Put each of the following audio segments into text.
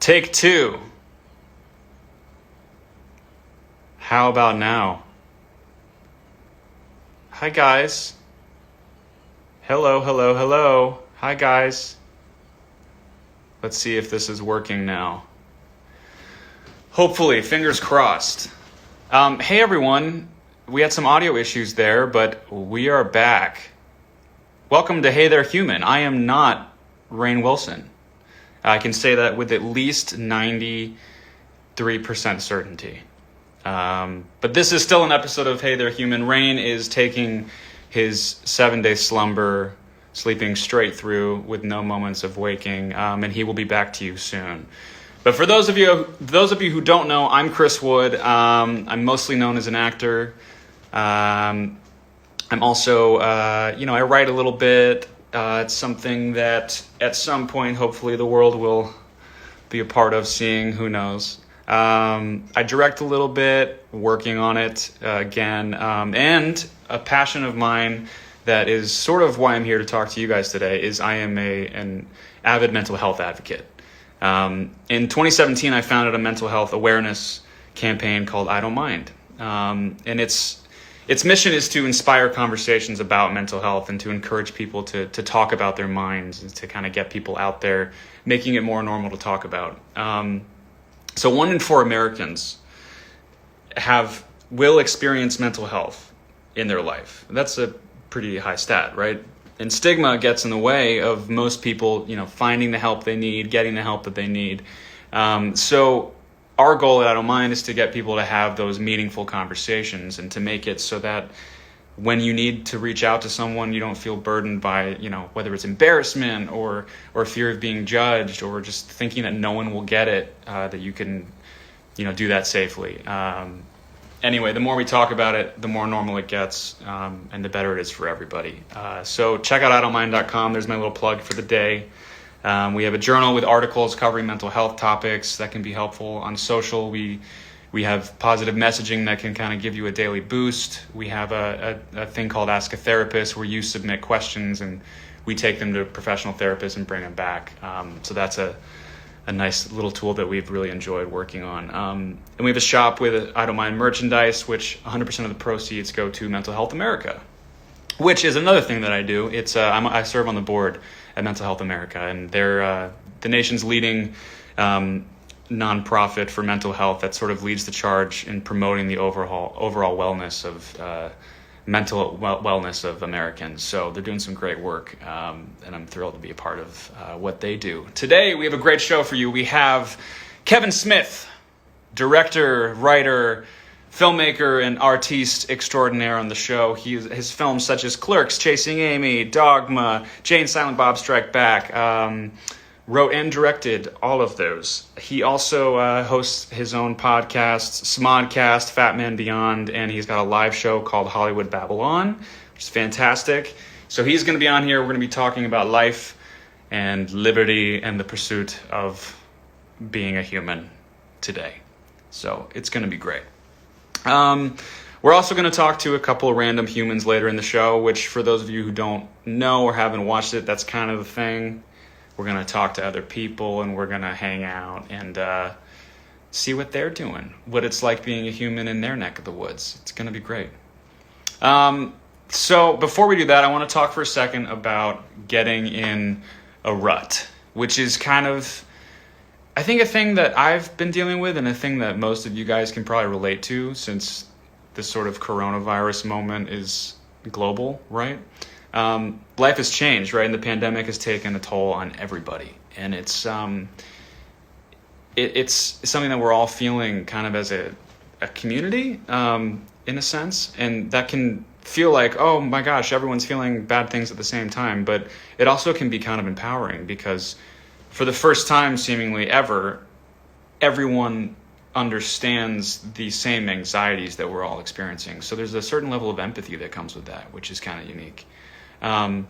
Take two. How about now? Hi, guys. Hello. Hi, guys. Let's see if this is working now. Hopefully, fingers crossed. Hey, everyone. We had some audio issues there, but we are back. Welcome to Hey There Human. I am not Rainn Wilson. I can say that with at least 93% certainty. But this is still an episode of Hey There Human. Rainn is taking his 7-day slumber, sleeping straight through with no moments of waking, and he will be back to you soon. But for those of you who don't know, I'm Chris Wood. I'm mostly known as an actor. I'm also, I write a little bit. It's something that at some point, hopefully, the world will be a part of seeing. Who knows? I direct a little bit, working on it again, and a passion of mine that is sort of why I'm here to talk to you guys today is I am an avid mental health advocate. In 2017, I founded a mental health awareness campaign called I Don't Mind, and its mission is to inspire conversations about mental health and to encourage people to talk about their minds and to kind of get people out there, making it more normal to talk about. So 1 in 4 Americans will experience mental health in their life. That's a pretty high stat, right? And stigma gets in the way of most people, finding the help they need, getting the help that they need. So our goal at I Don't Mind is to get people to have those meaningful conversations and to make it so that when you need to reach out to someone, you don't feel burdened by, whether it's embarrassment or fear of being judged or just thinking that no one will get it, that you can, do that safely. Anyway, the more we talk about it, the more normal it gets, and the better it is for everybody. So check out idon'tmind.com. There's my little plug for the day. We have a journal with articles covering mental health topics that can be helpful. On social, we have positive messaging that can kind of give you a daily boost. We have a thing called Ask a Therapist where you submit questions and we take them to professional therapists and bring them back. So that's a nice little tool that we've really enjoyed working on. And we have a shop with I Don't Mind merchandise, which 100% of the proceeds go to Mental Health America, which is another thing that I do. It's I serve on the board at Mental Health America, and they're the nation's leading nonprofit for mental health that sort of leads the charge in promoting the overall wellness of mental wellness of Americans. So they're doing some great work, and I'm thrilled to be a part of what they do. Today we have a great show for you. We have Kevin Smith, director, writer, filmmaker, and artiste extraordinaire on the show. His films such as Clerks, Chasing Amy, Dogma, Jane, Silent Bob Strike Back, wrote and directed all of those. He also hosts his own podcast, Smodcast, Fat Man Beyond, and he's got a live show called Hollywood Babylon, which is fantastic. So he's going to be on here. We're going to be talking about life and liberty and the pursuit of being a human today. So it's going to be great. We're also going to talk to a couple of random humans later in the show, which for those of you who don't know or haven't watched it, that's kind of the thing. We're going to talk to other people and we're going to hang out and see what they're doing, what it's like being a human in their neck of the woods. It's going to be great. So before we do that, I want to talk for a second about getting in a rut, which is kind of, I think, a thing that I've been dealing with and a thing that most of you guys can probably relate to since this sort of coronavirus moment is global, right? Life has changed, right? And the pandemic has taken a toll on everybody. And it's something that we're all feeling kind of as a community, in a sense. And that can feel like, oh my gosh, everyone's feeling bad things at the same time. But it also can be kind of empowering because for the first time, seemingly ever, everyone understands the same anxieties that we're all experiencing. So there's a certain level of empathy that comes with that, which is kind of unique. And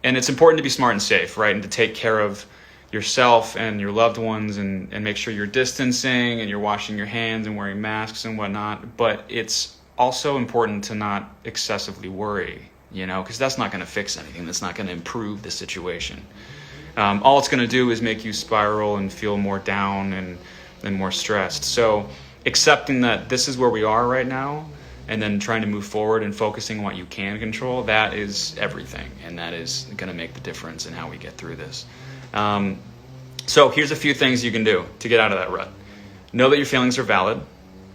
it's important to be smart and safe, right? And to take care of yourself and your loved ones and make sure you're distancing and you're washing your hands and wearing masks and whatnot. But it's also important to not excessively worry, because that's not going to fix anything. That's not going to improve the situation. all it's going to do is make you spiral and feel more down and more stressed. So accepting that this is where we are right now, and then trying to move forward and focusing on what you can control, that is everything, and that is going to make the difference in how we get through this. So here's a few things you can do to get out of that rut. Know that your feelings are valid.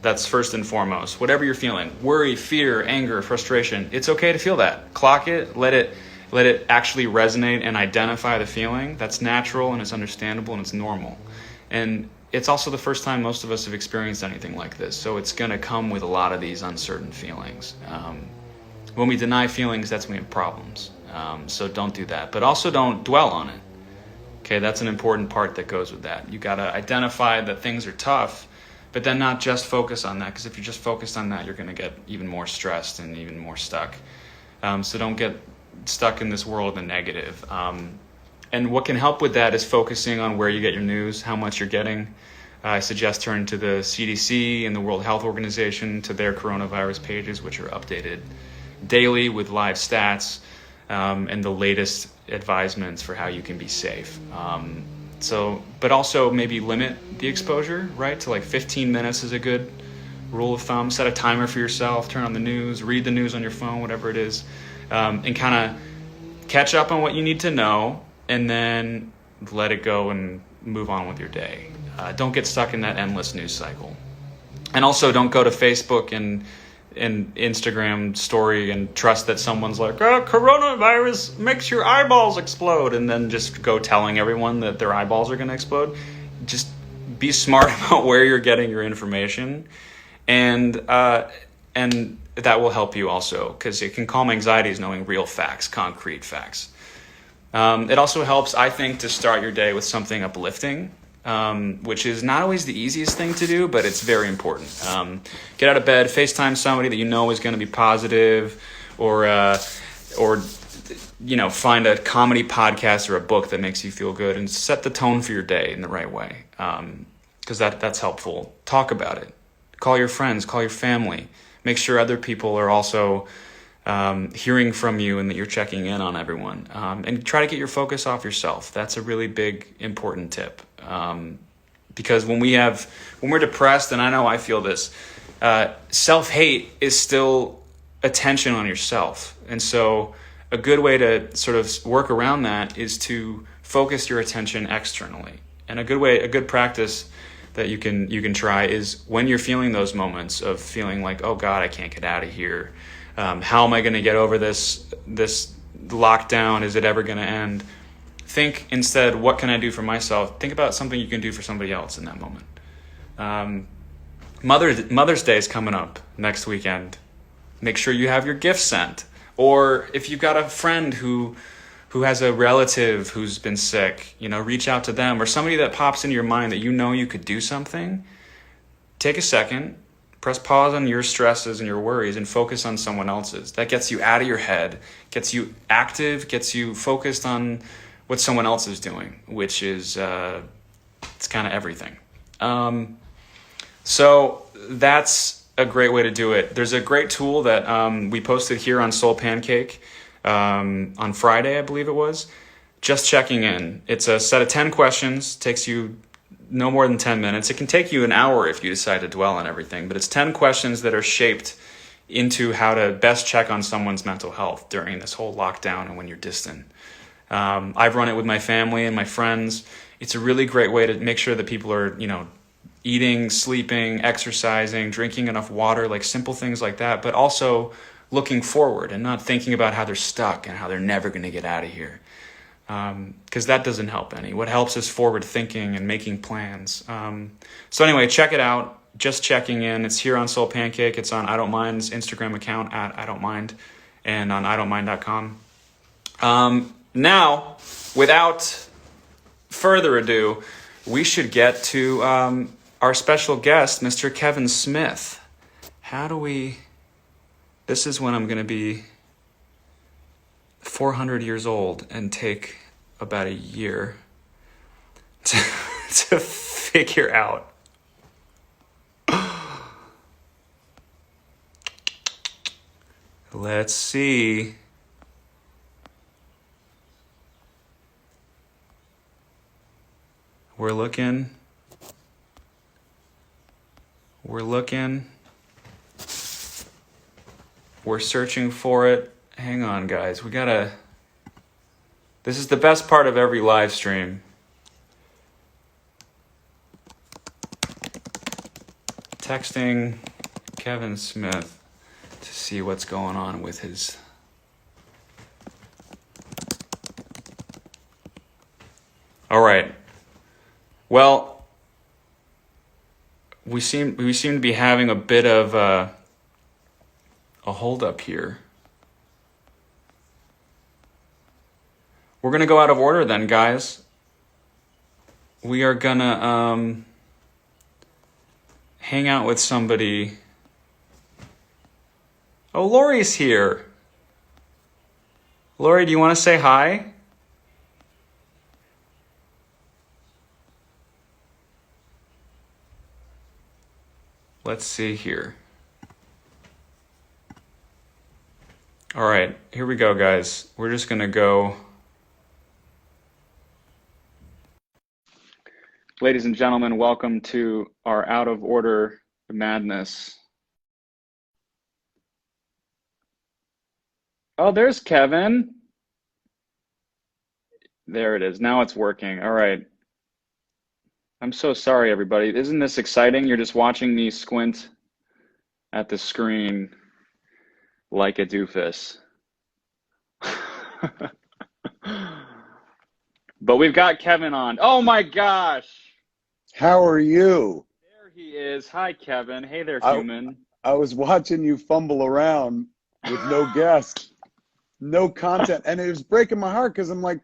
That's first and foremost. Whatever you're feeling, worry, fear, anger, frustration, it's okay to feel that. Clock it, let it actually resonate and identify the feeling. That's natural and it's understandable and it's normal. And it's also the first time most of us have experienced anything like this, so it's going to come with a lot of these uncertain feelings. When we deny feelings, that's when we have problems. So don't do that. But also don't dwell on it. Okay, that's an important part that goes with that. You got to identify that things are tough, but then not just focus on that, because if you're just focused on that, you're going to get even more stressed and even more stuck. So don't get stuck in this world of the negative. And what can help with that is focusing on where you get your news, how much you're getting. I suggest turning to the CDC and the World Health Organization, to their coronavirus pages, which are updated daily with live stats and the latest advisements for how you can be safe. But also maybe limit the exposure, right? To like 15 minutes is a good rule of thumb. Set a timer for yourself, turn on the news, read the news on your phone, whatever it is, and kind of catch up on what you need to know, and then let it go and move on with your day. Don't get stuck in that endless news cycle. And also don't go to Facebook and Instagram story and trust that someone's like, coronavirus makes your eyeballs explode, and then just go telling everyone that their eyeballs are going to explode. Just be smart about where you're getting your information, and that will help you also, because it can calm anxieties knowing real facts, concrete facts. It also helps, I think, to start your day with something uplifting, which is not always the easiest thing to do, but it's very important. Get out of bed, FaceTime somebody that you know is going to be positive, or find a comedy podcast or a book that makes you feel good, and set the tone for your day in the right way, because that's helpful. Talk about it. Call your friends, call your family. Make sure other people are also hearing from you and that you're checking in on everyone. And try to get your focus off yourself. That's a really big, important tip. Because when we're depressed, and I know I feel this, self-hate is still attention on yourself. And so a good way to sort of work around that is to focus your attention externally. And a good practice that you can try is when you're feeling those moments of feeling like, oh God, I can't get out of here. How am I going to get over this lockdown? Is it ever going to end? Think instead, what can I do for myself? Think about something you can do for somebody else in that moment. Mother's Day is coming up next weekend. Make sure you have your gift sent. Or if you've got a friend who has a relative who's been sick, reach out to them, or somebody that pops into your mind that you could do something. Take a second. Press pause on your stresses and your worries and focus on someone else's. That gets you out of your head, gets you active, gets you focused on what someone else is doing, which is it's kind of everything. So that's a great way to do it. There's a great tool that we posted here on Soul Pancake on Friday, I believe it was. Just checking in. It's a set of 10 questions, takes you no more than 10 minutes. It can take you an hour if you decide to dwell on everything, but it's 10 questions that are shaped into how to best check on someone's mental health during this whole lockdown and when you're distant. I've run it with my family and my friends. It's a really great way to make sure that people are, eating, sleeping, exercising, drinking enough water, like simple things like that, but also looking forward and not thinking about how they're stuck and how they're never going to get out of here. Because that doesn't help any. What helps is forward thinking and making plans. So anyway, check it out. Just checking in. It's here on Soul Pancake. It's on I Don't Mind's Instagram account at I Don't Mind, and on idon'tmind.com. Now, without further ado, we should get to our special guest, Mr. Kevin Smith. This is when I'm going to be 400 years old and take about a year to figure out. Let's see. We're looking. We're looking. We're searching for it. Hang on, guys. We gotta... This is the best part of every live stream. Texting Kevin Smith to see what's going on with his... All right. Well, we seem to be having a bit of a hold-up here. We're going to go out of order then, guys. We are going to hang out with somebody. Oh, Laurie's here. Laurie, do you want to say hi? Let's see here. All right, here we go, guys. We're just going to go. Ladies and gentlemen, welcome to our out of order madness. Oh, there's Kevin. There it is. Now it's working. All right. I'm so sorry, everybody. Isn't this exciting? You're just watching me squint at the screen like a doofus. But we've got Kevin on. Oh my gosh. How are you? There he is. Hi, Kevin. Hey there, human. I was watching you fumble around with no guest, no content, and it was breaking my heart because I'm like,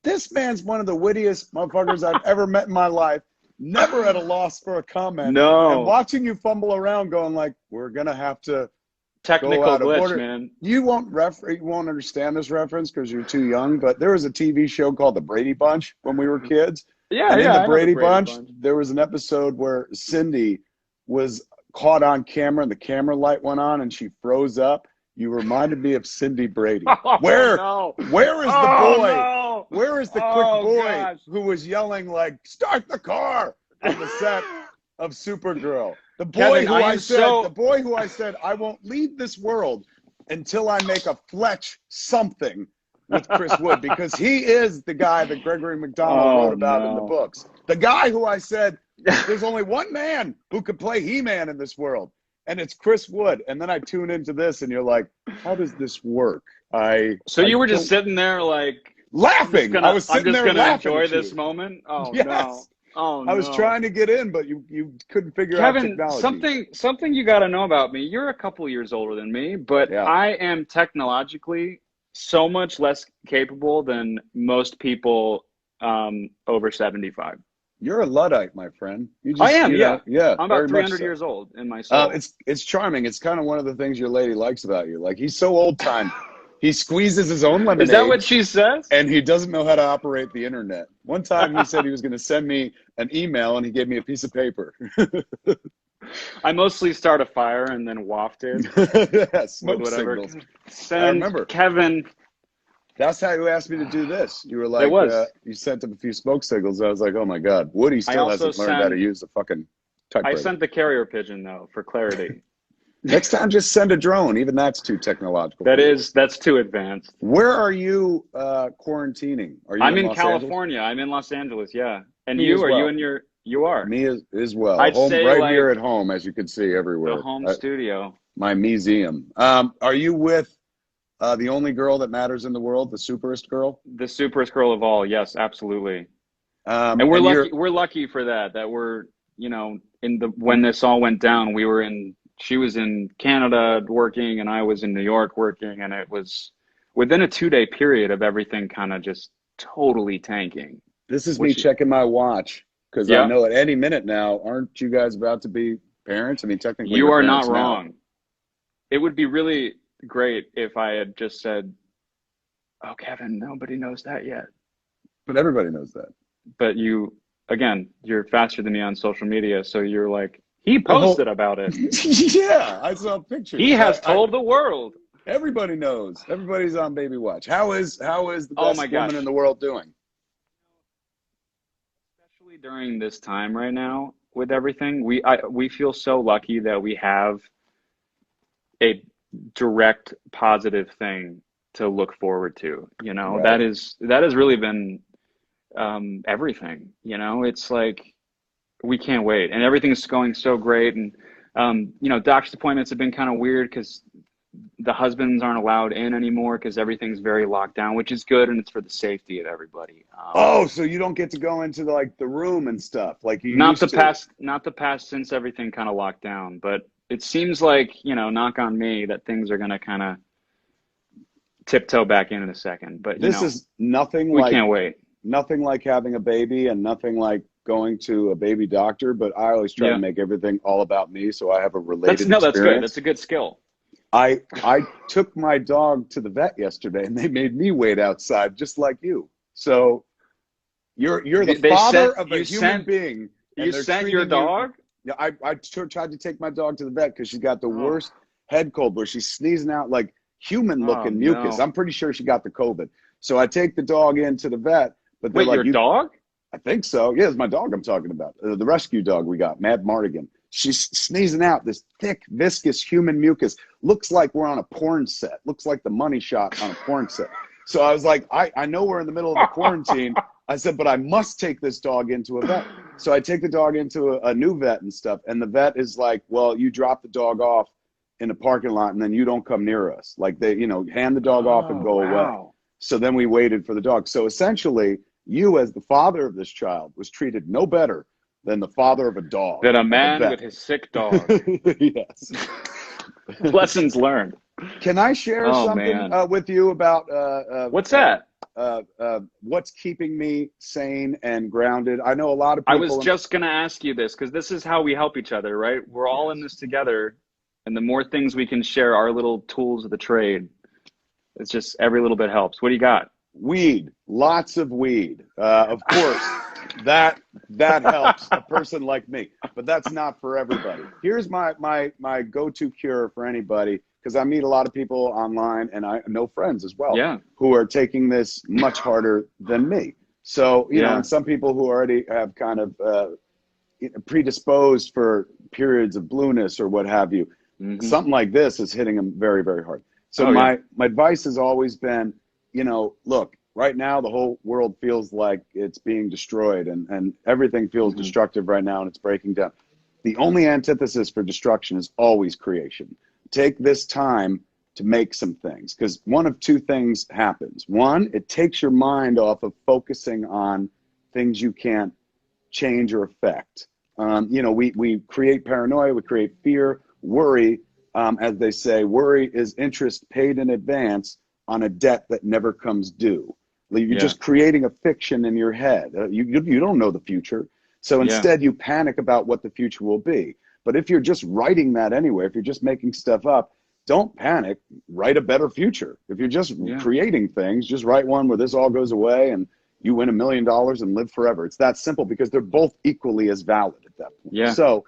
this man's one of the wittiest motherfuckers I've ever met in my life. Never at a loss for a comment. No. And watching you fumble around going like, we're going to have to Technical go out of glitch, order. man. You won't understand this reference because you're too young, but there was a TV show called The Brady Bunch when we were kids. Yeah, and yeah. in I the know Brady Bunch, there was an episode where Cindy was caught on camera and the camera light went on and she froze up. You reminded me of Cindy Brady. Oh, Where no. is the boy? No. Where is the quick boy gosh. who was yelling like, start the car on the set of Supergirl? The boy Kevin, the boy who I said, I won't leave this world until I make a Fletch something with Chris Wood, because he is the guy that Gregory McDonald wrote about in the books. The guy who I said, there's only one man who could play He-Man in this world, and it's Chris Wood. And then I tune into this, and you're like, how does this work? So you were just sitting there like... laughing. I was sitting there laughing. I'm just going to enjoy this moment? Oh, yes. no. Oh, no. I was trying to get in, but you couldn't figure out technology. Kevin, something you got to know about me. You're a couple years older than me, but yeah. I am technologically so much less capable than most people over 75. You're a Luddite, my friend. I am, yeah. Yeah. I'm about 300 years old in my soul. It's charming. It's kind of one of the things your lady likes about you. Like, he's so old time. He squeezes his own lemonade. Is that what she says? And he doesn't know how to operate the internet. One time he said he was going to send me an email, and he gave me a piece of paper. I mostly start a fire and then waft it. Yeah, smoke signals. I remember. Kevin. That's how you asked me to do this. You were like, you sent him a few smoke signals. I was like, oh my God, Woody still hasn't learned how to use the fucking typewriter. I sent the carrier pigeon, though, for clarity. Next time, just send a drone. Even that's too technological. That's too advanced. Where are you quarantining? Are you I'm in Los California. Angeles? I'm in Los Angeles, yeah. And you, are you in your... You are. Me as well. I'd home, say right like here at home, as you can see everywhere. The home studio. My museum. Are you with the only girl that matters in the world, the superest girl? The superest girl of all, yes, absolutely. And we're lucky for that. That we're, when this all went down, she was in Canada working, and I was in New York working, and it was within a 2-day period of everything kind of just totally tanking. This is me checking my watch. Because I know at any minute now, aren't you guys about to be parents? I mean, technically, you are not wrong. It would be really great if I had just said, "Oh, Kevin, nobody knows that yet." But everybody knows that. But you're faster than me on social media, so you're like, he posted about it. Yeah, I saw pictures. He has told the world. Everybody knows. Everybody's on baby watch. How is the best woman in the world doing? especially during this time right now with everything, we feel so lucky that we have a direct positive thing to look forward to. You know, Right. that has really been everything. You know, it's like we can't wait, and everything's going so great. And you know, doctor's appointments have been kind of weird because the husbands aren't allowed in anymore because everything's very locked down, which is good, and it's for the safety of everybody. Oh, so you don't get to go into like the room and stuff like you Not the used to. past, not the past since everything kind of locked down, but it seems like, you know, knock on me, that things are going to kind of tiptoe back in a second. But, you This know, is nothing we like can't wait. nothing like having a baby and nothing like going to a baby doctor, but I always try to Yeah. make everything all about me so I have a That's related no, that's good. experience. That's a good skill. I took my dog to the vet yesterday and they made me wait outside just like you. So you're the They father sent of a you human sent being and you they're sent your treating you. dog? Yeah, tried to take my dog to the vet because she got the Oh, worst head cold where she's sneezing out like human oh looking mucus. no. I'm pretty sure she got the COVID. So I take the dog into the vet, but they're Wait, like, your dog? I think so. Yeah, it's my dog I'm talking about. The rescue dog we got, Mad Mardigan. She's sneezing out this thick, viscous human mucus. Looks like we're on a porn set. Looks like the money shot on a porn set. So I was like, I know we're in the middle of a quarantine. I said, but I must take this dog into a vet. So I take the dog into a new vet and stuff. And the vet is like, well, you drop the dog off in the parking lot and then you don't come near us. Like they, you know, hand the dog off and Oh, go away. wow. So then we waited for the dog. So essentially, you as the father of this child was treated no better than the father of a dog That a at the man with vet. his sick dog. Yes. Lessons learned. Can I share Oh something man. with you about What's that? what's keeping me sane and grounded? I know a lot of I was people. just gonna ask you this because this is how we help each other, right? We're all in Yes. this together, and the more things we can share, our little tools of the trade, it's just every little bit helps. What do you got? Weed, lots of weed. Of course, that helps a person like me, but that's not for everybody. Here's my go-to cure for anybody, because I meet a lot of people online and I know friends as well Yeah, who are taking this much harder than me. So, you know, yeah. and some people who already have kind of predisposed for periods of blueness or what have you, Hmm. something like this is hitting them very, very hard. So Oh yeah. my advice has always been, you know, look, right now the whole world feels like it's being destroyed and everything feels Hmm. destructive right now and it's breaking down. The only antithesis for destruction is always creation. Take this time to make some things, because one of two things happens. One, it takes your mind off of focusing on things you can't change or affect. You know, we create paranoia, we create fear, worry. As they say, worry is interest paid in advance on a debt that never comes due. You're Yeah, just creating a fiction in your head. You don't know the future. So yeah, instead, you panic about what the future will be. But if you're just writing that anyway, if you're just making stuff up, don't panic. Write a better future. If you're just yeah. creating things, just write one where this all goes away and you win $1 million and live forever. It's that simple, because they're both equally as valid at that point. Yeah. So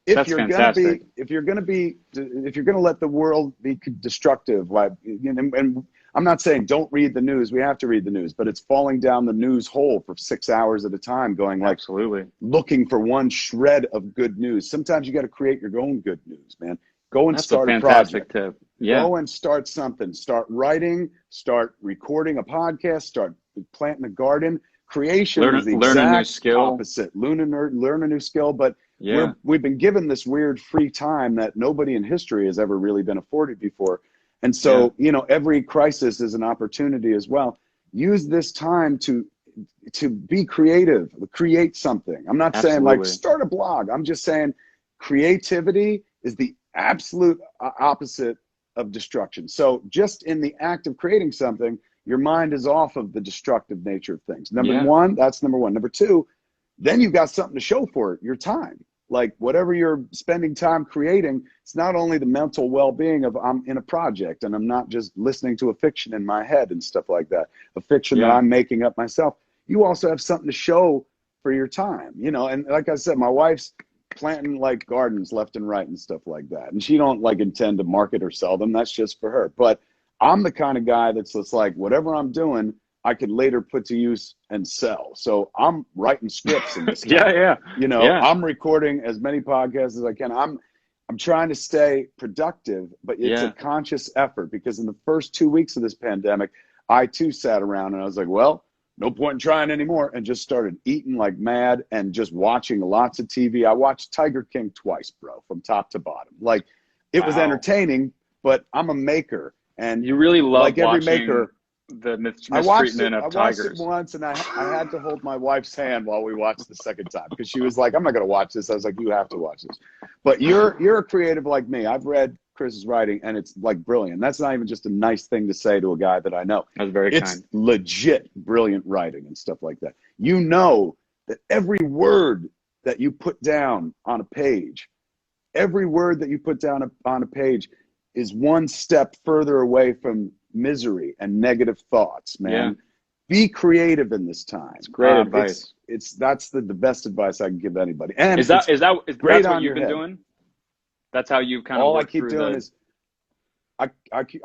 That's fantastic. if you're gonna let the world be destructive, like, and I'm not saying don't read the news. We have to read the news, but it's falling down the news hole for 6 hours at a time, going like Absolutely. looking for one shred of good news. Sometimes you got to create your own good news, man. Go and That's a start a fantastic project. tip. Yeah. Go and start something. Start writing, start recording a podcast, start planting a garden. Creation is the Learn a new exact skill. opposite. Learn a new skill, but Yeah. we've been given this weird free time that nobody in history has ever really been afforded before. And Yeah. so, you know, every crisis is an opportunity as well. Use this time to be creative, create something. I'm not saying like Absolutely. start a blog. I'm just saying creativity is the absolute opposite of destruction. So just in the act of creating something, your mind is off of the destructive nature of things. Yeah. That's number one. Number two, then you've got something to show for it, your time. Like whatever you're spending time creating, it's not only the mental well-being of I'm in a project and I'm not just listening to a fiction in my head and stuff like that, a fiction that Yeah. I'm making up myself. You also have something to show for your time, you know. And like I said, my wife's planting like gardens left and right and stuff like that. And she don't like intend to market or sell them. That's just for her. But I'm the kind of guy that's just like, whatever I'm doing, I could later put to use and sell. So I'm writing scripts in this. Yeah. You know, Yeah. I'm recording as many podcasts as I can. I'm trying to stay productive, but it's a conscious effort, because in the first 2 weeks of this pandemic, I too sat around and I was like, well, no point in trying anymore, and just started eating like mad and just watching lots of TV. I watched Tiger King twice, bro, from top to bottom. Like, it was entertaining, but I'm a maker. And you really love like every watching maker, the I watched mistreatment it. of I watched tigers. it once, and I had to hold my wife's hand while we watched the second time, because she was like, "I'm not going to watch this." I was like, "You have to watch this." But you're a creative like me. I've read Chris's writing, and it's like brilliant. That's not even just a nice thing to say to a guy that I know. That's very It's kind. legit brilliant writing and stuff like that. You know that every word that you put down on a page, every word that you put down on a page is one step further away from misery and negative thoughts, man. Yeah. Be creative in this time. It's great advice. That's the best advice I can give anybody. And Is that great that's on what your you've been head. doing? That's how you kind of All I work keep through doing is I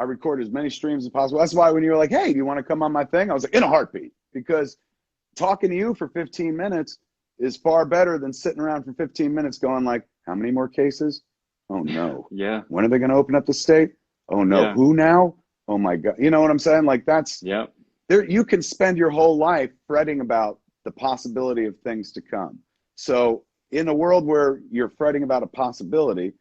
record as many streams as possible. That's why when you were like, "Hey, do you want to come on my thing?" I was like, in a heartbeat, because talking to you for 15 minutes is far better than sitting around for 15 minutes going like, how many more cases? Oh no. Yeah. When are they going to open up the state? Oh no. Yeah. Who now? Oh my God. You know what I'm saying? Like, that's Yep. there. You can spend your whole life fretting about the possibility of things to come. So in a world where you're fretting about a possibility,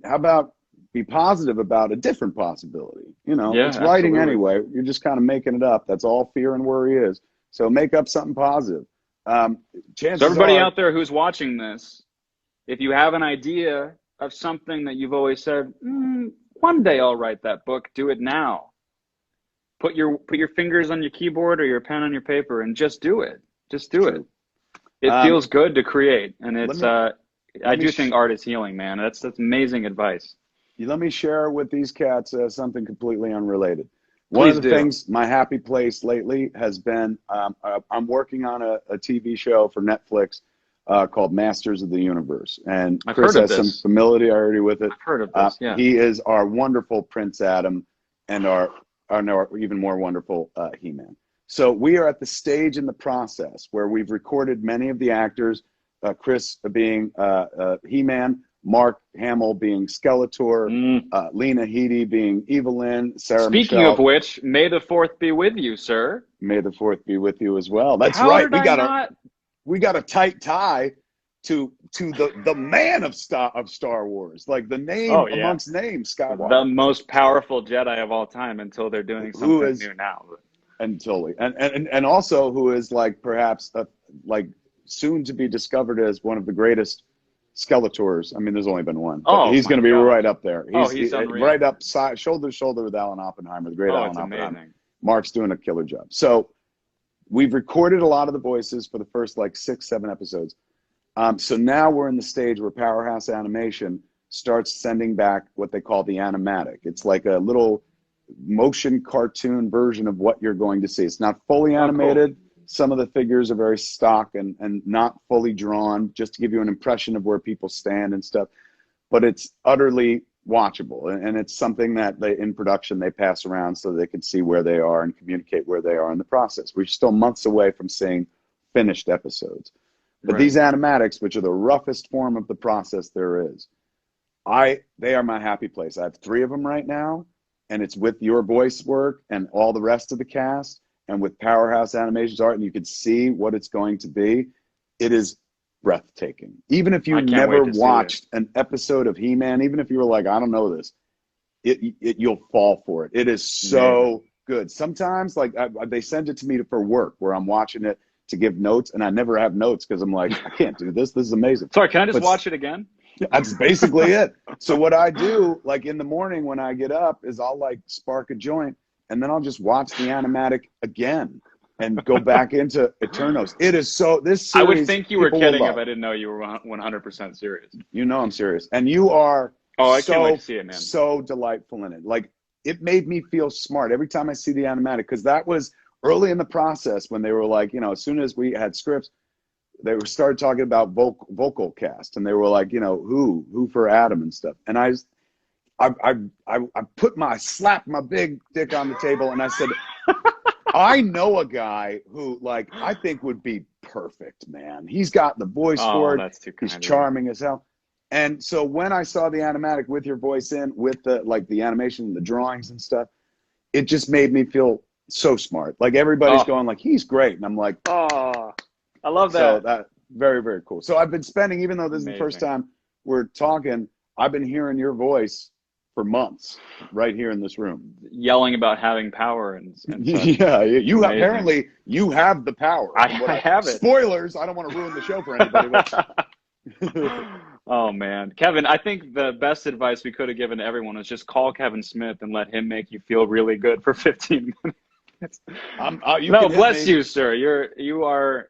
how about be positive about a different possibility? You know, Yeah, it's writing absolutely. anyway. You're just kind of making it up. That's all fear and worry is. So make up something positive. Chances So everybody are, out there who's watching this, if you have an idea of something that you've always said, one day I'll write that book, do it now. Put your fingers on your keyboard or your pen on your paper and just do it. Just do it. It feels good to create, and it's I do think art is healing, man. That's amazing advice. Let me share with these cats something completely unrelated. Please One of the do. things, my happy place lately has been, I'm working on a TV show for Netflix called Masters of the Universe. And I've Chris heard of has some this. familiarity with it. I've heard of this, yeah. He is our wonderful Prince Adam and our even more wonderful He-Man. So we are at the stage in the process where we've recorded many of the actors, Chris being He-Man, Mark Hamill being Skeletor, Lena Headey being Evelyn, Sarah Speaking Michelle. of which, may the 4th be with you, sir. May the 4th be with you as well. That's How right. did We got a tight tie to the man of Star Wars, like the name amongst names, Skywalker. The most powerful Jedi of all time, until they're doing something new now. And totally, and also who is like perhaps like soon to be discovered as one of the greatest Skeletors. I mean, there's only been one. But he's going to be right up there. He's right up shoulder to shoulder with Alan Oppenheimer, the great Alan Oppenheimer. Amazing. Mark's doing a killer job. So we've recorded a lot of the voices for the first like 6-7 episodes. So now we're in the stage where Powerhouse Animation starts sending back what they call the animatic. It's like a little motion cartoon version of what you're going to see. It's not fully animated. Cool. Some of the figures are very stock and not fully drawn, just to give you an impression of where people stand and stuff. But it's utterly watchable, and it's something that in production they pass around so they can see where they are and communicate where they are in the process. We're still months away from seeing finished episodes. But these animatics, which are the roughest form of the process there is, they are my happy place. I have 3 of them right now, and it's with your voice work and all the rest of the cast, and with Powerhouse Animation's art, and you can see what it's going to be. It is breathtaking. Even if you never watched an episode of He-Man, even if you were like, I don't know this, you'll fall for it. It is so good. Sometimes, like, they send it to me for work, where I'm watching it to give notes, and I never have notes because I'm like, I can't do this. This is amazing. Sorry, can I just watch it again? That's basically it. So what I do, like in the morning when I get up, is I'll like spark a joint, and then I'll just watch the animatic again and go back into Eternos. It is so, this series, I would think you were kidding if I didn't know you were 100% serious. You know I'm serious. And you are I can't wait to see it, man. So delightful in it. Like, it made me feel smart every time I see the animatic, because that was early in the process when they were like, you know, as soon as we had scripts, they started talking about vocal cast, and they were like, you know, who for Adam and stuff. And I slapped my big dick on the table, and I said, I know a guy who, like, I think would be perfect, man. He's got the voice for it. That's too He's kind. charming as hell. And so when I saw the animatic with your voice in, with the like the animation, the drawings and stuff, it just made me feel so smart. Like everybody's going like, he's great. And I'm like, oh, I love that. So that very, very cool. So I've been spending, even though this is the first time we're talking, I've been hearing your voice for months right here in this room. Yelling about having power and such. Yeah, you have, apparently you have the power. I have it. Spoilers, I don't want to ruin the show for anybody. But... Oh, man. Kevin, I think the best advice we could have given to everyone is just call Kevin Smith and let him make you feel really good for 15 minutes. No, bless you, sir. You are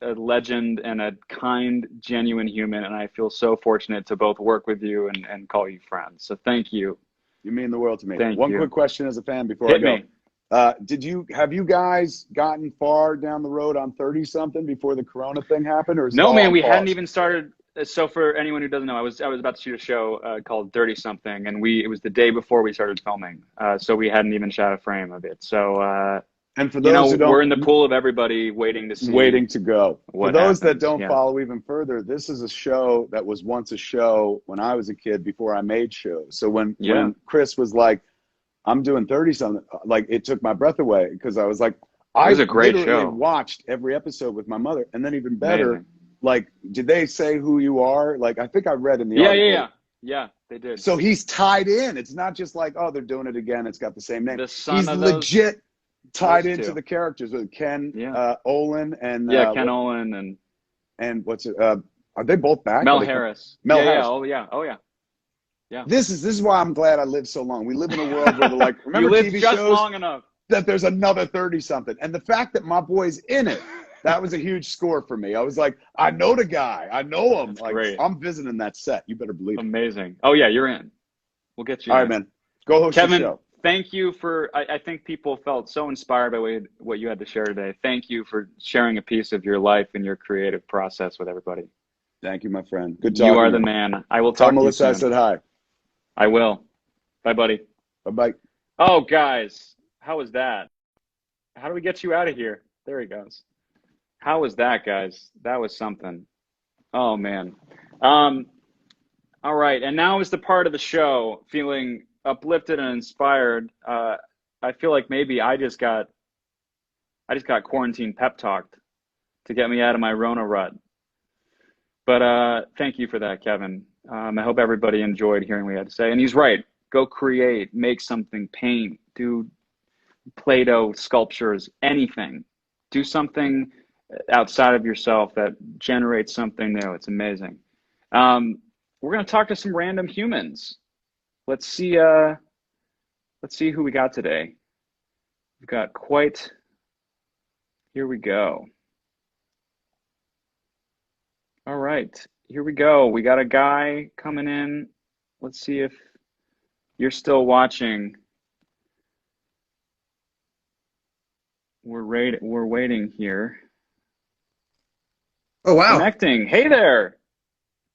a legend and a kind, genuine human, and I feel so fortunate to both work with you and call you friends. So thank you. You mean the world to me. One quick question as a fan before Hit I go. Me. Have you guys gotten far down the road on 30 something before the Corona thing happened, or is no, man? We hadn't even started. So for anyone who doesn't know, I was about to shoot a show called 30 something, and it was the day before we started filming. So we hadn't even shot a frame of it. So and for those who don't, we're in the pool of everybody waiting to see. Waiting to go. For those that don't yeah. follow even further, this is a show that was once a show when I was a kid before I made shows. So when Chris was like, I'm doing 30 something, like it took my breath away because I was like, I was a great literally show. Watched every episode with my mother, and then even better, Amazing. Like, did they say who you are? Like, I think I read in the article. Yeah, they did. So he's tied in. It's not just like, oh, they're doing it again. It's got the same name. The son He's of legit tied those into two. the characters with Ken Olin and Ken Olin and what's it? Are they both back? Mel Harris. Mel Harris. Oh yeah. This is why I'm glad I lived so long. We live in a world where they're like, remember you lived TV just shows long enough that there's another 30 something, and the fact that my boy's in it. That was a huge score for me. I was like, I know the guy. I know him. That's like, great. I'm visiting that set. You better believe it. Amazing. Oh, yeah, you're in. We'll get you All in. right, man. Go host Kevin, the show. Thank you for, I think people felt so inspired by what you had to share today. Thank you for sharing a piece of your life and your creative process with everybody. Thank you, my friend. Good talking. You are the man. I will talk Tell to you Melissa soon. I said hi. I will. Bye, buddy. Bye-bye. Oh, guys, how was that? How do we get you out of here? There he goes. How was that, guys? That was something. Oh, man. All right, and now is the part of the show feeling uplifted and inspired. I feel like maybe I just got quarantine pep talked to get me out of my Rona rut. But thank you for that, Kevin. I hope everybody enjoyed hearing what he had to say. And he's right. Go create, make something, paint, do Play-Doh sculptures, anything. Do something outside of yourself that generates something new. It's amazing. We're going to talk to some random humans. Let's see who we got today. We've got here we go. All right, here we go. We got a guy coming in. Let's see if you're still watching. We're waiting here. Oh, wow. Connecting. Hey there.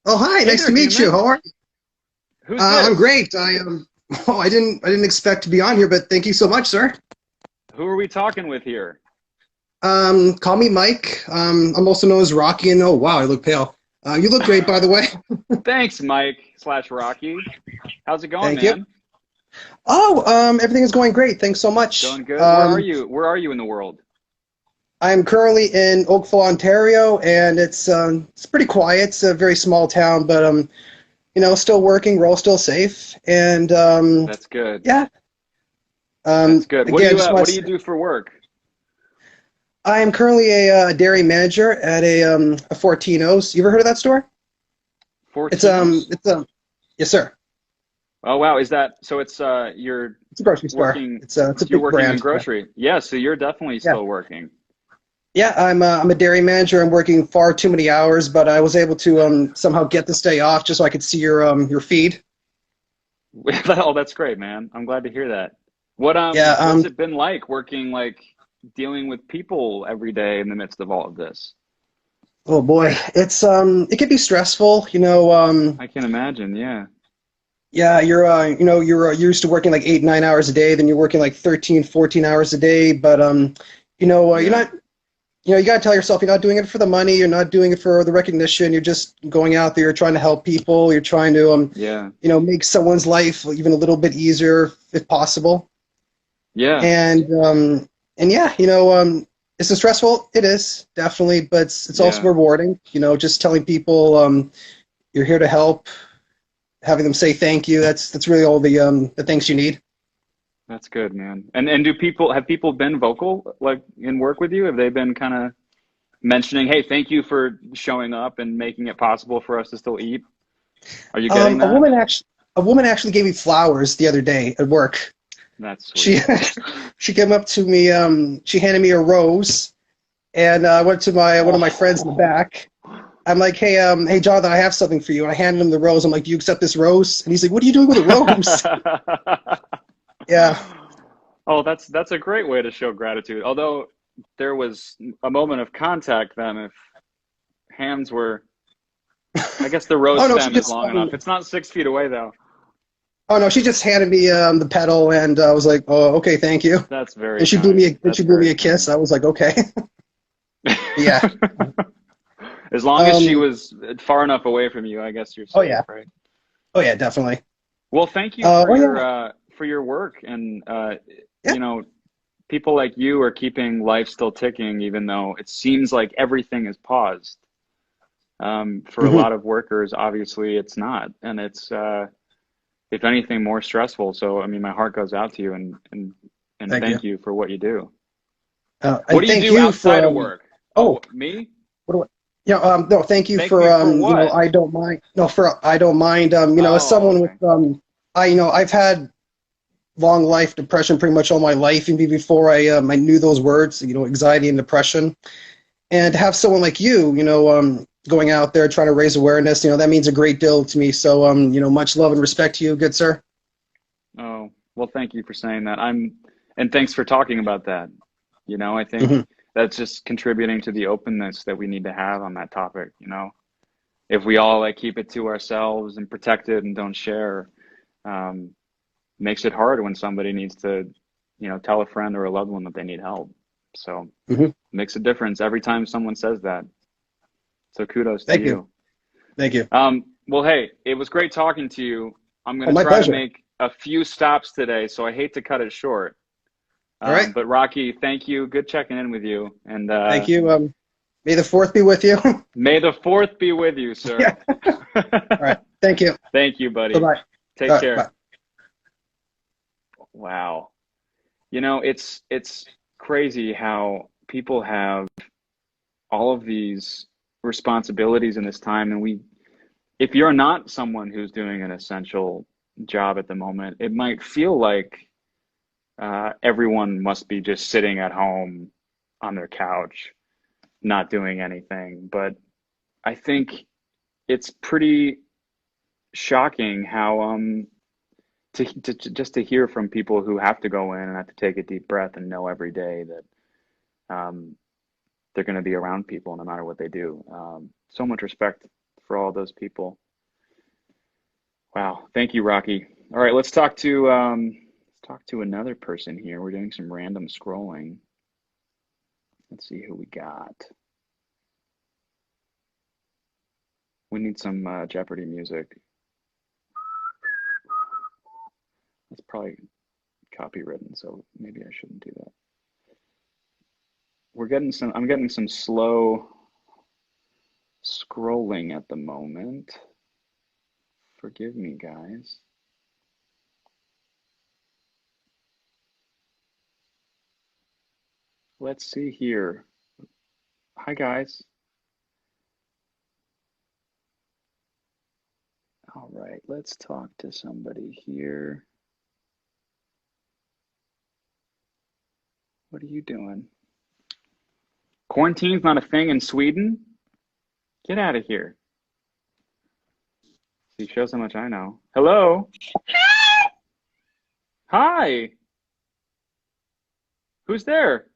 Oh, hi. Hey nice there, to meet human. you. How are you? Who's this? I'm great. I didn't expect to be on here, but thank you so much, sir. Who are we talking with here? Call me Mike. I'm also known as Rocky, and oh, wow, I look pale. You look great, by the way. Thanks, Mike/Rocky. How's it going, Thank man? you. Oh, everything is going great. Thanks so much. Going good. Where are you? Where are you in the world? I'm currently in Oakville, Ontario, and it's pretty quiet. It's a very small town, but still working. We're all still safe, and That's good. yeah. That's good. What Again, do you do for work? I am currently a dairy manager at a Fortino's. You ever heard of that store? Fortino's? Yes, sir. Oh wow, is that so? It's you're It's a grocery store. working. It's a You're big working brand. in grocery. Yeah, so you're definitely still working. Yeah, I'm a dairy manager. I'm working far too many hours, but I was able to somehow get this day off just so I could see your feed. Oh, that's great, man. I'm glad to hear that. What's it been like working, dealing with people every day in the midst of all of this? Oh boy, it can be stressful, I can imagine, yeah. Yeah, you're used to working like 8, 9 hours a day, then you're working like 13, 14 hours a day. But you're Yeah. not. You got to tell yourself you're not doing it for the money. You're not doing it for the recognition. You're just going out there. You're trying to help people. You're trying to Yeah. make someone's life even a little bit easier if possible. Yeah. And yeah, is it stressful? It is definitely, but it's also Yeah. rewarding. Just telling people you're here to help, having them say thank you. That's really all the things you need. That's good, man. And have people been vocal like in work with you? Have they been kind of mentioning, "Hey, thank you for showing up and making it possible for us to still eat"? Are you getting Um, a that? woman actually a woman actually gave me flowers the other day at work. That's She sweet. she came up to me. She handed me a rose, and I went to my one of my friends in the Oh. back. I'm like, hey, Jonathan, I have something for you. And I handed him the rose. I'm like, do you accept this rose? And he's like, what are you doing with a rose? Yeah. Oh, that's a great way to show gratitude. Although there was a moment of contact then if hands were, I guess the rose Oh no, she stem is just long enough. It's not 6 feet away though. oh no, she just handed me the petal, and I was like, oh, okay, thank you. That's very And she blew me kind. a, and That's she blew me very a kiss. kind. I was like, okay, yeah. As long as she Um, was far enough away from you, I guess you're oh safe, yeah, right? oh yeah, definitely. Well, thank you Oh yeah, for your work and yeah. you know, people like you are keeping life still ticking even though it seems like everything is paused. For a Hmm. lot of workers, obviously it's not, and it's if anything more stressful. So, I mean, my heart goes out to you and Thank you. thank you for what you do. What And do you thank do you for outside of work? oh, Oh, me? what do I, yeah, no, thank you Thank for me for what? I don't mind. No, for I don't mind. As Oh, someone with okay. I've had long life depression pretty much all my life, even before I knew those words. Anxiety and depression, and to have someone like you, going out there trying to raise awareness, that means a great deal to me. So, much love and respect to you, good sir. Oh, well, thank you for saying that. And thanks for talking about that. I think Hmm. that's just contributing to the openness that we need to have on that topic. If we all like keep it to ourselves and protect it and don't share, um, makes it hard when somebody needs to, tell a friend or a loved one that they need help. So Hmm. makes a difference every time someone says that. So kudos to Thank you. you. Thank you. Well, hey, it was great talking to you. I'm going Oh, to my try to pleasure. make a few stops today, so I hate to cut it short. All right. But Rocky, thank you. Good checking in with you. And Thank you. May the fourth be with you. may the fourth be with you, sir. Yeah. All right. Thank you. Thank you, Bye buddy. bye. Take All right. care. Bye. Wow. It's crazy how people have all of these responsibilities in this time, and if you're not someone who's doing an essential job at the moment, it might feel like everyone must be just sitting at home on their couch, not doing anything. But I think it's pretty shocking how just to hear from people who have to go in and have to take a deep breath and know every day that um, they're going to be around people no matter what they do. So much respect for all those people. Wow, thank you, Rocky. All right, let's talk to another person here. We're doing some random scrolling. Let's see who we got. We need some Jeopardy music. That's probably copywritten, so maybe I shouldn't do that. I'm getting some slow scrolling at the moment. Forgive me, guys. Let's see here. Hi, guys. All right, let's talk to somebody here. What are you doing? Quarantine's not a thing in Sweden? Get out of here. See, shows how much I know. Hello? Hi. Who's there?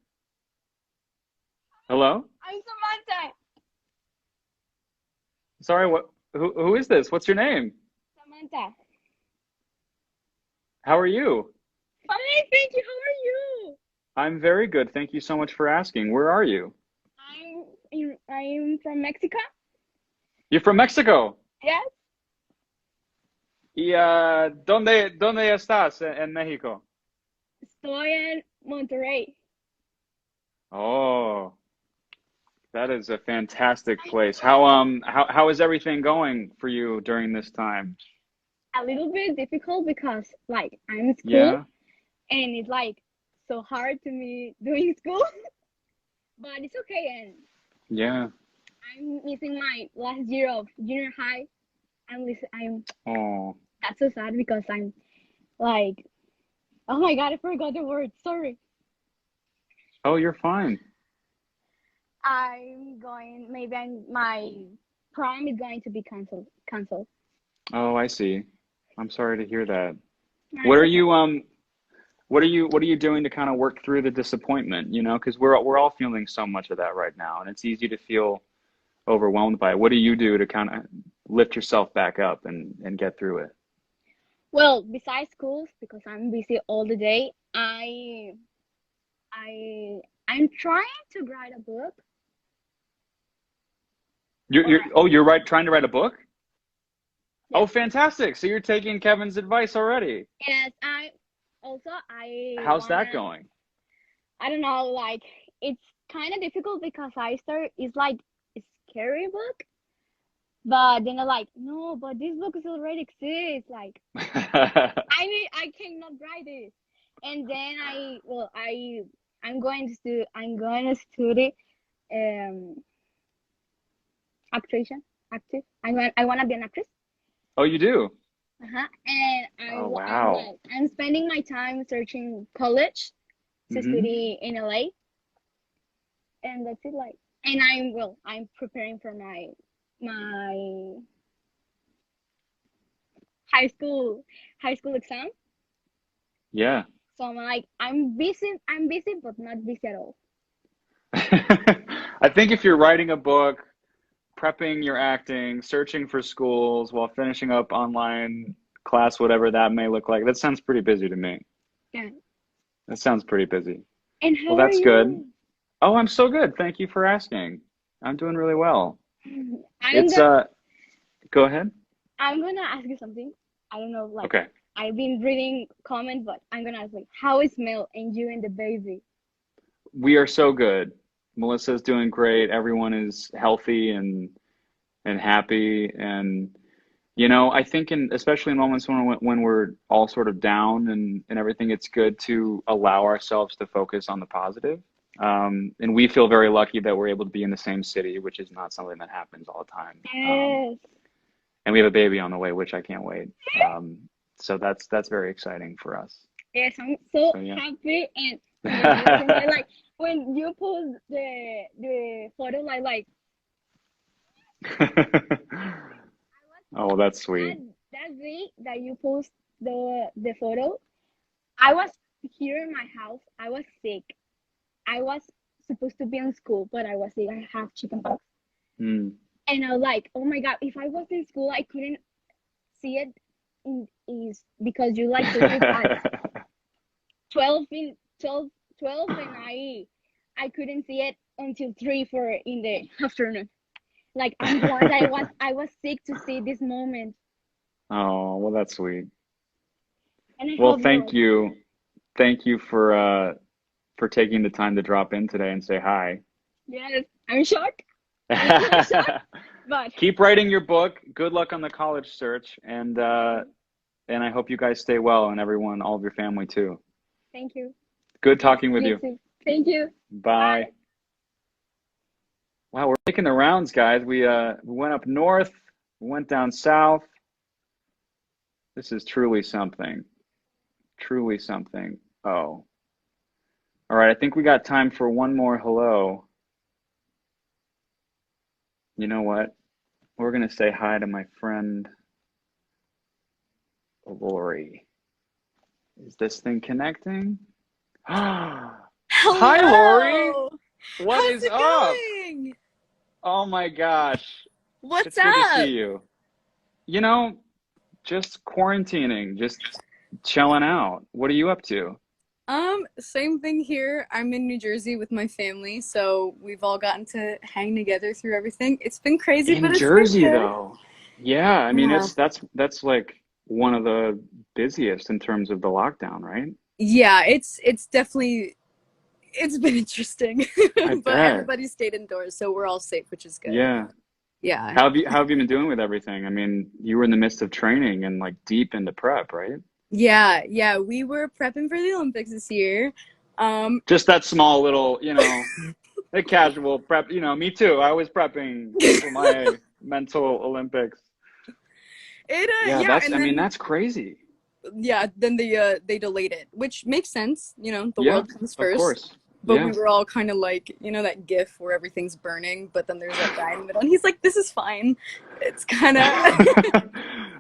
Hello? I'm Samantha. Sorry, who is this? What's your name? Samantha. How are you? Fine, thank you. How are you? I'm very good. Thank you so much for asking. Where are you? I'm from Mexico. You're from Mexico. Yes, ¿Y dónde estás en México? estoy en Monterrey. Oh, that is a fantastic place. How is everything going for you during this time? A little bit difficult because like I'm in school Yeah, and it's like so hard to me doing school, but it's okay. And yeah. I'm missing my last year of junior high. I'm Oh, that's so sad because I'm like, oh my God, I forgot the word. Sorry. oh, you're fine. My prom is going to be canceled. Oh, I see. I'm sorry to hear that. No, What it's are okay. you what are you doing to kind of work through the disappointment, because we're all feeling so much of that right now, and it's easy to feel overwhelmed by it. What do you do to kind of lift yourself back up and get through it? Well, besides schools, because I'm busy all the day, I'm trying to write a book. You're Or you're right trying to write a book? yeah, Oh, fantastic. So you're taking Kevin's advice already. yes, I How's that wanna. going? I don't know, like it's kind of difficult because it's like a scary book, but then I'm like, no, but this book is already exists. Like I cannot write this, and then I'm going to study um actration active. I want to be an actress. Oh, you do? And Oh, wow. I'm spending my time searching college to Hmm. study in LA, and that's it. Like, and I'm preparing for my high school high school exam. Yeah. So I'm busy, but not busy at all. I think if you're writing a book, prepping your acting, searching for schools while finishing up online class, whatever that may look like, that sounds pretty busy to me. Yeah. That sounds pretty busy. And Well, how are that's good. you? Oh, I'm so good. Thank you for asking. I'm doing really well. I'm It's gonna go ahead. I'm gonna ask you something. I don't know, like Okay. I've been reading comments, but I'm gonna ask like, how is Mel and you and the baby? We are so good. Melissa's doing great. Everyone is healthy and happy, and I think especially in moments when we're all sort of down and everything, it's good to allow ourselves to focus on the positive. And we feel very lucky that we're able to be in the same city, which is not something that happens all the time. Yes. And we have a baby on the way, which I can't wait. So that's very exciting for us. Yes, I'm so So yeah. happy and congratulations. I like when you post the photo, Oh, that's that sweet. that day that you post the photo. I was here in my house. I was sick. I was supposed to be in school, but I was sick. I have chickenpox, Mm. and I was like, oh my God, if I was in school, I couldn't see it. Is because you like post it at 12 in 12 12, and I couldn't see it until 3 4 in the afternoon. Like I'm glad I was sick to see this moment, Oh, well, that's sweet. and I Well, hope you're thank okay. you. Thank you for taking the time to drop in today and say hi. Yes, I'm shocked. I'm a little shocked, but Keep writing your book. Good luck on the college search, and I hope you guys stay well, and everyone, all of your family too. thank you. Good Yes, talking with you you. too. Thank you. Bye. Bye. Wow, we're making the rounds, guys. We went up north, we went down south. This is truly something. Truly something. Oh. All right, I think we got time for one more hello. You know what? We're gonna say hi to my friend Laurie. Is this thing connecting? Hi, Laurie. Hello. What How's is it up? going? Oh my gosh. What's It's good to see up? you. Just quarantining, just chilling out. What are you up to? Same thing here. I'm in New Jersey with my family, so we've all gotten to hang together through everything. It's been crazy, In but it's been Jersey, good. though. Yeah, I mean, Yeah. it's that's like one of the busiest in terms of the lockdown, right? Yeah, it's definitely it's been interesting. I But bet. everybody stayed indoors, so we're all safe, which is good. Yeah. Yeah. How have you been doing with everything? I mean, you were in the midst of training and like deep into prep, right? Yeah, we were prepping for the Olympics this year. Um, Just that small little, the casual prep, me too. I was prepping for my mental Olympics. Yeah, yeah, that's, and I mean, then that's crazy. yeah, then they delayed it, which makes sense. You know, the Yeah, world comes of first. course. But we Yeah. were all kind of like, you know, that GIF where everything's burning, but then there's that guy in the middle, and he's like, "This is fine." It's kind of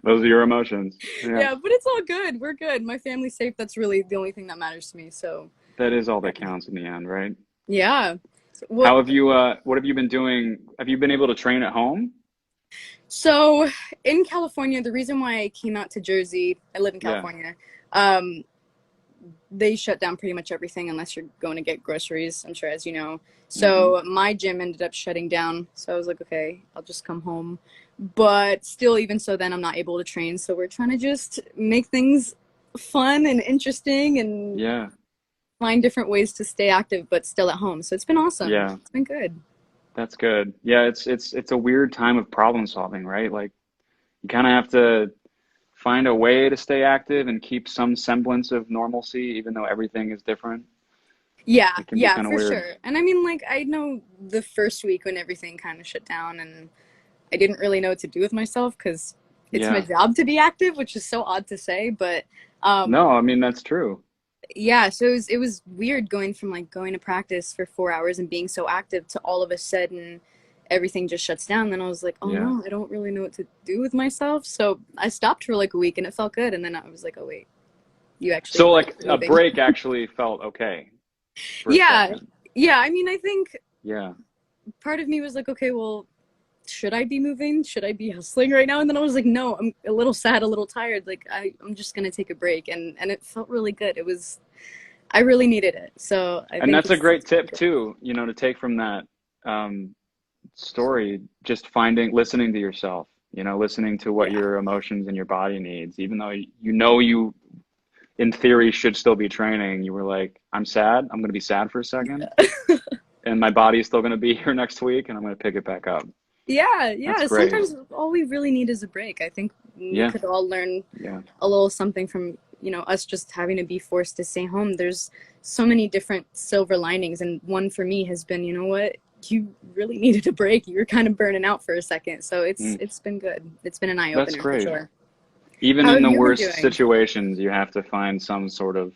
Those are your emotions. Yeah. yeah, but it's all good. We're good. My family's safe. That's really the only thing that matters to me. So That is all that counts in the end, right? yeah. So, What have you been doing? Have you been able to train at home? so in California, the reason why I came out to Jersey, I live in Yeah. California. Um, they shut down pretty much everything unless you're going to get groceries, I'm sure, as you know. Hmm. So my gym ended up shutting down. So I was like, okay, I'll just come home. But still, even so, then I'm not able to train. So we're trying to just make things fun and interesting and Yeah. find different ways to stay active, but still at home. So it's been awesome. Yeah. It's been good. That's good. Yeah, it's a weird time of problem solving, right? Like you kind of have to find a way to stay active and keep some semblance of normalcy, even though everything is different. Yeah, It can be yeah, kind of for weird. sure. And I mean, like, I know the first week when everything kind of shut down and I didn't really know what to do with myself because it's my Yeah. job to be active, which is so odd to say, but No, I mean that's true. yeah, so it was weird going from like going to practice for 4 hours and being so active to all of a sudden everything just shuts down. Then I was like, oh Yeah. no, I don't really know what to do with myself. So I stopped for like a week and it felt good. And then I was like, oh wait, you actually So like like a moving. break actually felt okay for a Yeah, second. yeah. I mean, I think Yeah. part of me was like, okay, well, should I be moving? Should I be hustling right now? And then I was like, no, I'm a little sad, a little tired. Like I'm just gonna take a break, and it felt really good. It was I really needed it, so I And think that's a great it's been tip good. too, to take from that um, story, just listening to yourself, listening to what Yeah, your emotions and your body needs, even though you in theory should still be training. You were like, I'm sad. I'm going to be sad for a second, and my body is still going to be here next week, and I'm going to pick it back up. yeah, That's yeah. great. Sometimes all we really need is a break. I think we Yeah, could all learn yeah, a little something from us just having to be forced to stay home. There's so many different silver linings, and one for me has been, you know what, you really needed a break. You were kind of burning out for a second, so it's mm, it's been good. It's been an eye that's opener for great. sure. Even How in have the you been worst doing? situations, you have to find some sort of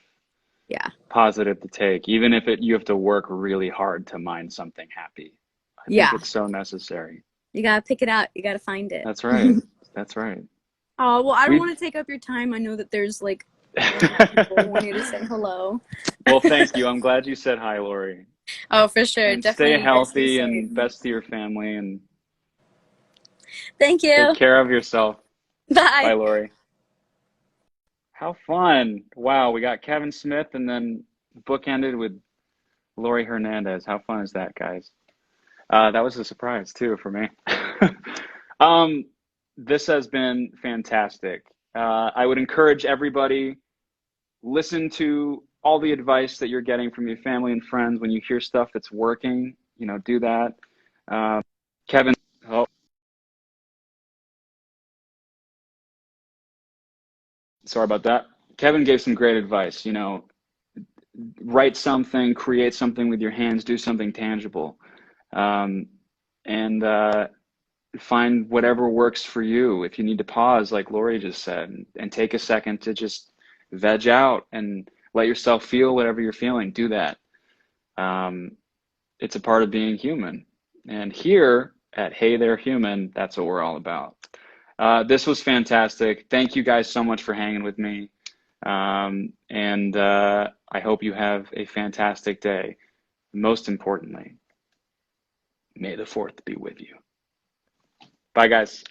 Yeah, positive to take, even if you have to work really hard to mind something happy. I think yeah. it's so necessary. You gotta pick it out. You gotta find it. That's right. That's right. Oh, well, I don't We want to take up your time. I know that there's like a lot of people who want you to say hello. Well, thank you. I'm glad you said hi, Lori. Oh, for sure. And stay Definitely. You guys stay healthy safe. and best to your family and Thank take you. care of yourself. Bye, Bye. Lori. How fun. Wow, we got Kevin Smith and then bookended with Laurie Hernandez. How fun is that, guys? That was a surprise too for me. um, this has been fantastic. I would encourage everybody, listen to all the advice that you're getting from your family and friends. When you hear stuff that's working, do that. Kevin, oh, sorry about that. Kevin gave some great advice. Write something, create something with your hands, do something tangible, um, and find whatever works for you. If you need to pause, like Lori just said, and take a second to just veg out and let yourself feel whatever you're feeling, do that. Um, it's a part of being human. And here at Hey There Human, that's what we're all about. This was fantastic. Thank you guys so much for hanging with me. And I hope you have a fantastic day. Most importantly, may the 4th be with you. Bye, guys.